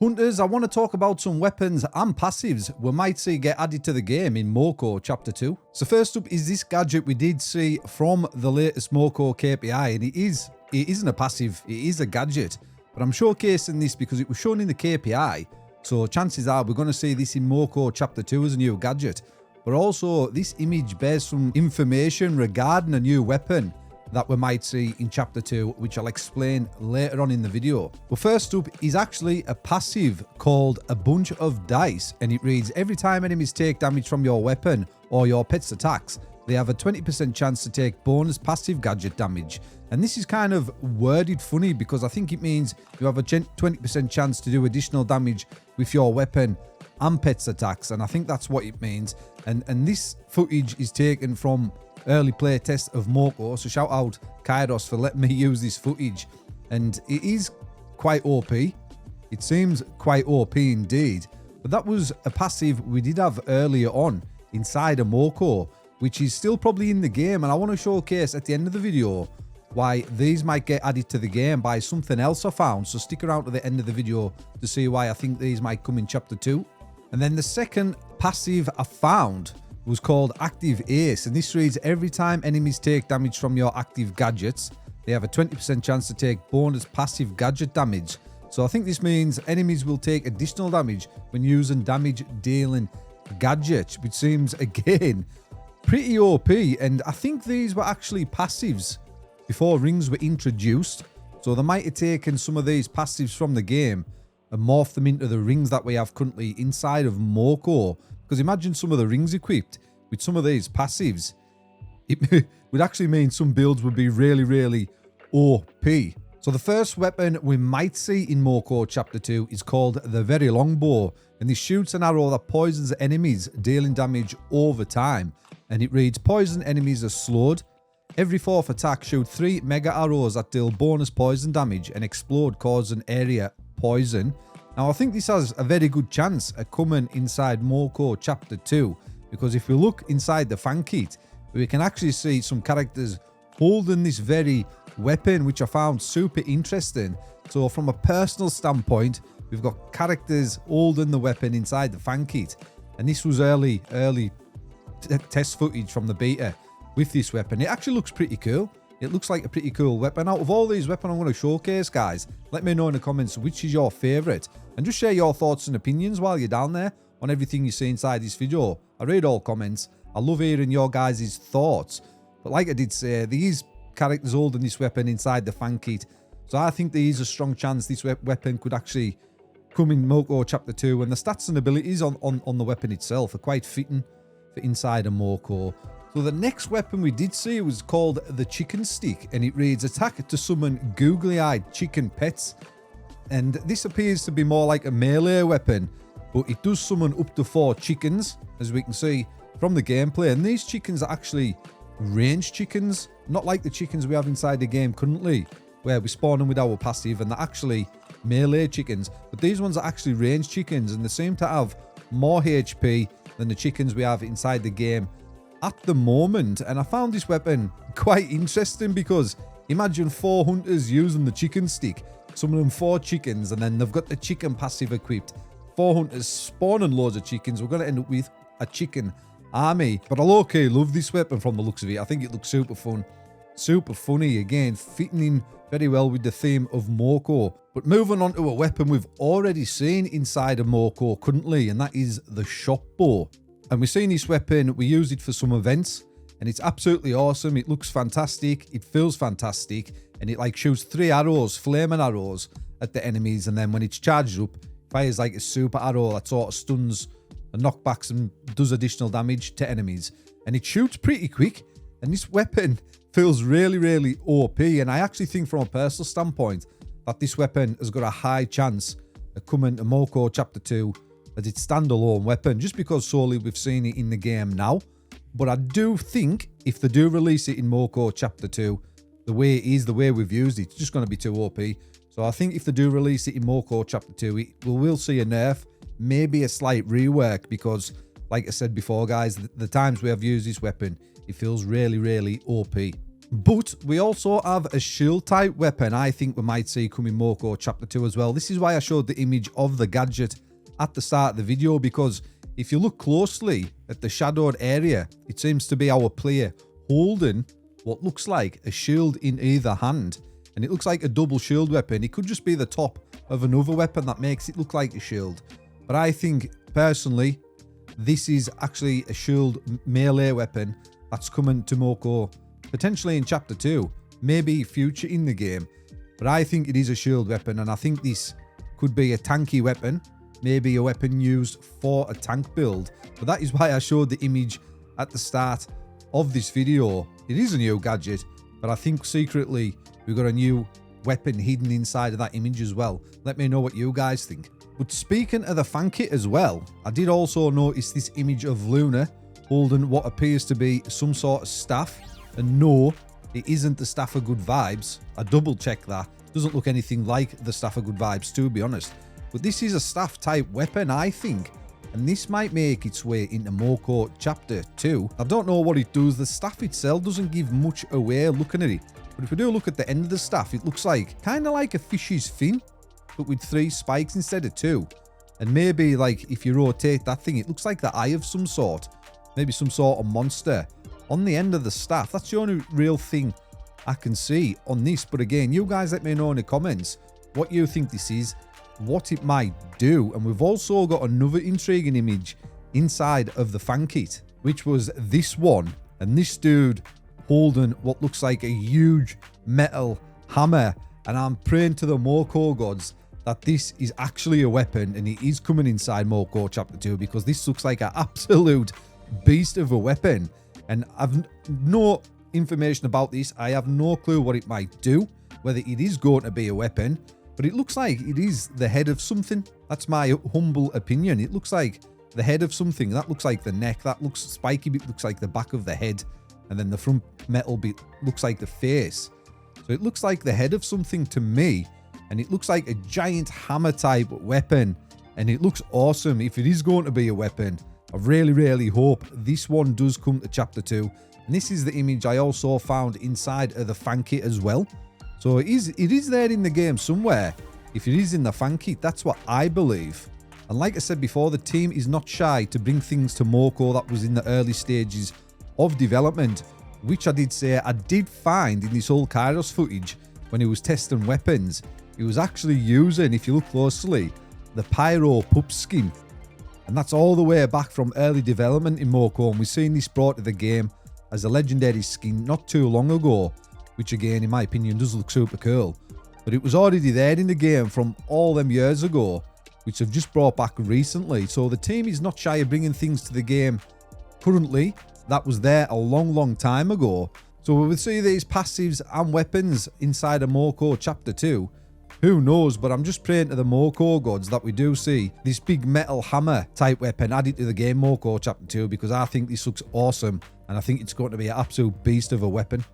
Hunters, I want to talk about some weapons and passives we might see get added to the game in Moco Chapter 2. So first up is this gadget we did see from the latest Moco KPI, and it isn't a passive, it is a gadget. But I'm showcasing this because it was shown in the KPI, so chances are we're going to see this in Moco Chapter 2 as a new gadget. But also, this image bears some information regarding a new weapon that we might see in Chapter 2, which I'll explain later on in the video. But first up is actually a passive called a bunch of dice, and it reads, every time enemies take damage from your weapon or your pet's attacks, they have a 20% chance to take bonus passive gadget damage. And this is kind of worded funny because I think it means you have a 20% chance to do additional damage with your weapon and pet's attacks, and I think that's what it means. And this footage is taken from early play test of Moco, so shout out Kairos for letting me use this footage, and it is quite OP. It seems quite OP indeed, but that was a passive we did have earlier on inside a Moco, which is still probably in the game, and I want to showcase at the end of the video why these might get added to the game by something else I found, so stick around to the end of the video to see why I think these might come in Chapter 2. And then the second passive I found was called Active Ace, and this reads, every time enemies take damage from your active gadgets, they have a 20% chance to take bonus passive gadget damage. So I think this means enemies will take additional damage when using damage dealing gadgets, which seems again pretty OP. And I think these were actually passives before rings were introduced, so they might have taken some of these passives from the game and morphed them into the rings that we have currently inside of Moco. Because imagine some of the rings equipped with some of these passives. It would actually mean some builds would be really, really OP. So the first weapon we might see in Moco Chapter 2 is called the Very Longbow, and this shoots an arrow that poisons enemies, dealing damage over time. And it reads, poison enemies are slowed. Every fourth attack, shoot 3 mega arrows that deal bonus poison damage and explode, causing area poison. Now I think this has a very good chance of coming inside Moco Chapter 2, because if we look inside the fan kit, we can actually see some characters holding this very weapon, which I found super interesting. So from a personal standpoint, we've got characters holding the weapon inside the fan kit, and this was early test footage from the beta with this weapon. It actually looks pretty cool. It looks like a pretty cool weapon. Out of all these weapons I'm going to showcase, guys, let me know in the comments which is your favourite. And just share your thoughts and opinions while you're down there on everything you see inside this video. I read all comments. I love hearing your guys' thoughts. But like I did say, these characters holding this weapon inside the fan kit. So I think there is a strong chance this weapon could actually come in Moco Chapter 2. And the stats and abilities on the weapon itself are quite fitting for inside a Moco. So the next weapon we did see was called the Chicken Stick, and it reads, attack to summon googly-eyed chicken pets. And this appears to be more like a melee weapon, but it does summon up to 4 chickens, as we can see from the gameplay. And these chickens are actually ranged chickens, not like the chickens we have inside the game currently, where we spawn them with our passive and they're actually melee chickens. But these ones are actually ranged chickens, and they seem to have more HP than the chickens we have inside the game at the moment. And I found this weapon quite interesting because imagine 4 hunters using the chicken stick, summoning 4 chickens, and then they've got the chicken passive equipped. 4 hunters spawning loads of chickens. We're going to end up with a chicken army. But I low-key love this weapon from the looks of it. I think it looks super fun, super funny, again fitting in very well with the theme of Moco. But moving on to a weapon we've already seen inside of Moco currently, and that is the shop bow. And we've seen this weapon, we used it for some events, and it's absolutely awesome. It looks fantastic, it feels fantastic, and it like shoots 3 arrows, flaming arrows, at the enemies, and then when it's charged up, fires like a super arrow that sort of stuns and knockbacks and does additional damage to enemies. And it shoots pretty quick, and this weapon feels really, really OP, and I actually think from a personal standpoint that this weapon has got a high chance of coming to Moco Chapter 2 as its standalone weapon, just because solely we've seen it in the game now. But I do think if they do release it in Moco Chapter 2, the way it is, the way we've used it, it's just going to be too OP. So I think if they do release it in Moco Chapter 2, we will see a nerf, maybe a slight rework, because like I said before, guys, the times we have used this weapon, it feels really, really OP. But we also have a shield type weapon I think we might see come in Moco Chapter 2 as well. This is why I showed the image of the gadget at the start of the video, because if you look closely at the shadowed area, it seems to be our player holding what looks like a shield in either hand. And it looks like a double shield weapon. It could just be the top of another weapon that makes it look like a shield. But I think, personally, this is actually a shield melee weapon that's coming to Moco, potentially in Chapter 2, maybe future in the game. But I think it is a shield weapon, and I think this could be a tanky weapon, maybe a weapon used for a tank build. But that is why I showed the image at the start of this video. It is a new gadget, but I think secretly we've got a new weapon hidden inside of that image as well. Let me know what you guys think. But speaking of the fan kit as well, I did also notice this image of Luna holding what appears to be some sort of staff. And no, it isn't the Staff of Good Vibes. I double checked that. Doesn't look anything like the Staff of Good Vibes, to be honest. But this is a staff type weapon, I think. And this might make its way into Moco Chapter 2. I don't know what it does. The staff itself doesn't give much away looking at it. But if we do look at the end of the staff, it looks like kind of like a fish's fin, but with 3 spikes instead of 2. And maybe like if you rotate that thing, it looks like the eye of some sort. Maybe some sort of monster on the end of the staff. That's the only real thing I can see on this. But again, you guys let me know in the comments what you think this is, what it might do. And we've also got another intriguing image inside of the fan kit, which was this one. And this dude holding what looks like a huge metal hammer. And I'm praying to the Moco gods that this is actually a weapon and it is coming inside Moco Chapter 2, because this looks like an absolute beast of a weapon. And I've no information about this. I have no clue what it might do, whether it is going to be a weapon, but it looks like it is the head of something. That's my humble opinion. It looks like the head of something. That looks like the neck. That looks spiky bit looks like the back of the head. And then the front metal bit looks like the face. So it looks like the head of something to me. And it looks like a giant hammer type weapon. And it looks awesome. If it is going to be a weapon, I really, really hope this one does come to Chapter 2. And this is the image I also found inside of the fan kit as well. So it is there in the game somewhere. If it is in the fan kit, that's what I believe. And like I said before, the team is not shy to bring things to Moco that was in the early stages of development, which I did say I did find in this whole Kairos footage when he was testing weapons. He was actually using, if you look closely, the Pyro pup skin. And that's all the way back from early development in Moco. And we've seen this brought to the game as a legendary skin not too long ago, which again, in my opinion, does look super cool. But it was already there in the game from all them years ago, which have just brought back recently. So the team is not shy of bringing things to the game currently that was there a long, long time ago. So we will see these passives and weapons inside of Moco Chapter 2. Who knows, but I'm just praying to the Moco gods that we do see this big metal hammer type weapon added to the game Moco Chapter 2, because I think this looks awesome and I think it's going to be an absolute beast of a weapon.